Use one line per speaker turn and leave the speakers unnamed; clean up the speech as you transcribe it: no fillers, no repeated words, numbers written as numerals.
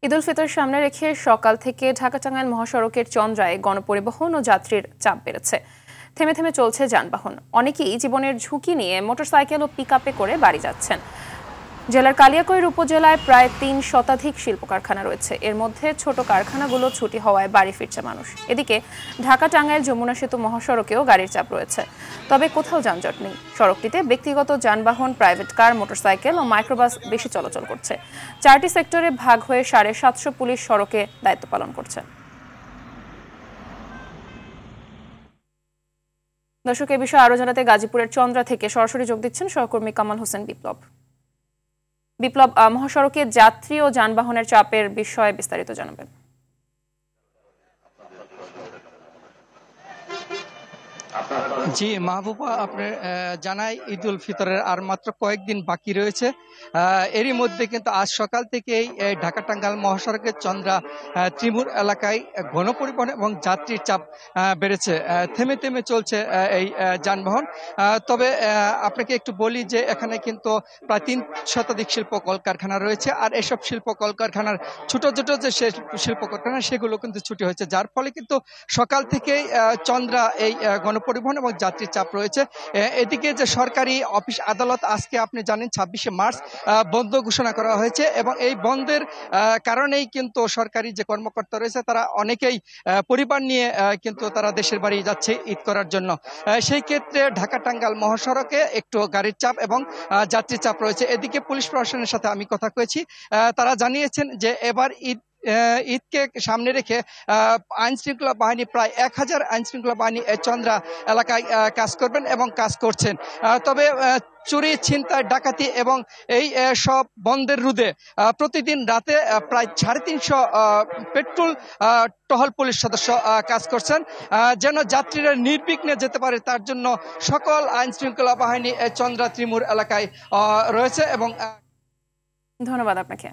ঈদ উল ফিতর সামনে রেখে সকাল থেকে ঢাকা-টাঙ্গাইল মহাসড়কের চন্দ্রায় গণপরিবহন ও যাত্রীর চাপ বেড়েছে। থেমে থেমে চলছে যানবাহন। অনেকেই জীবনের ঝুঁকি নিয়ে মোটরসাইকেল ও পিকআপে করে বাড়ি যাচ্ছেন। জেলার কালিয়াকৈর উপজেলায় প্রায় ৩ শতাধিক শিল্প কারখানা রয়েছে। এর মধ্যে ছোট কারখানাগুলো ছুটি হওয়ায় বাড়ি ফিরছে মানুষ। এদিকে ঢাকা-টাঙ্গাইল যমুনা সেতু মহাসড়কেও গাড়ির চাপ রয়েছে, তবে কোথাও যানজট নেই। সড়কটিতে ব্যক্তিগত যানবাহন, প্রাইভেট কার, মোটরসাইকেল ও মাইক্রোবাস বেশি চলাচল করছে। 4টি সেক্টরে ভাগ হয়ে 750 পুলিশ সড়কে দায়িত্ব পালন করছে। দর্শক, এ বিষয়ে আরো জানাতে গাজীপুরের চন্দ্রা থেকে সরাসরি যোগ দিচ্ছেন সহকর্মী কামাল হোসেন বিপ্লব। মহাসড়কে যাত্রী ও যানবাহনের চাপের বিষয়ে বিস্তারিত জানাবেন।
জি মাহবুবা, আপনার জানাই ঈদ উল ফিতরের আর মাত্র কয়েকদিন বাকি রয়েছে। এরই মধ্যে কিন্তু আজ সকাল থেকেই ঢাকা টাঙ্গাইল মহাসড়কের চন্দ্রা ত্রিমুর এলাকায় গণপরিবহন এবং যাত্রীর চাপ বেড়েছে। থেমে থেমে চলছে এই যানবাহন। তবে আপনাকে একটু বলি যে এখানে কিন্তু প্রায় ৩ শতাধিক শিল্প কলকারখানা রয়েছে, আর এসব শিল্প কলকারখানার ছোট ছোট যে শিল্প কারখানা সেগুলো কিন্তু ছুটি হয়েছে, যার ফলে কিন্তু সকাল থেকেই চন্দ্রা এই গণপরিবহন এবং যাত্রীর চাপ রয়েছে। এদিকে যে সরকারি অফিস আদালত আজকে আপনি জানেন 26শে মার্চ বন্ধ ঘোষণা করা হয়েছে, এবং এই বন্ধের কারণেই কিন্তু সরকারি যে কর্মকর্তা রয়েছে তারা অনেকেই পরিবার নিয়ে কিন্তু তারা দেশের বাড়ি যাচ্ছে ঈদ করার জন্য। সেই ক্ষেত্রে ঢাকা টাঙ্গাইল মহাসড়কে একটু গাড়ির চাপ এবং যাত্রীর চাপ রয়েছে। এদিকে পুলিশ প্রশাসনের সাথে আমি কথা কয়েছি, তারা জানিয়েছেন যে এবার ঈদকে সামনে রেখে আইন শৃঙ্খলা বাহিনী প্রায় 1000 আইন শৃঙ্খলা বাহিনী চন্দ্রা এলাকায় কাজ করবেন এবং কাজ করছেন। তবে চুরি, ছিনতাই, ডাকাতি এবং এই সব বন্ধের রোধে প্রতিদিন রাতে প্রায় 350 পেট্রোল টহল পুলিশ সদস্য কাজ করছেন, যেন যাত্রীরা নির্বিঘ্নে যেতে পারে তার জন্য সকল আইন শৃঙ্খলা বাহিনী চন্দ্রা ত্রিমুর এলাকায় রয়েছে। এবং
ধন্যবাদ আপনাকে।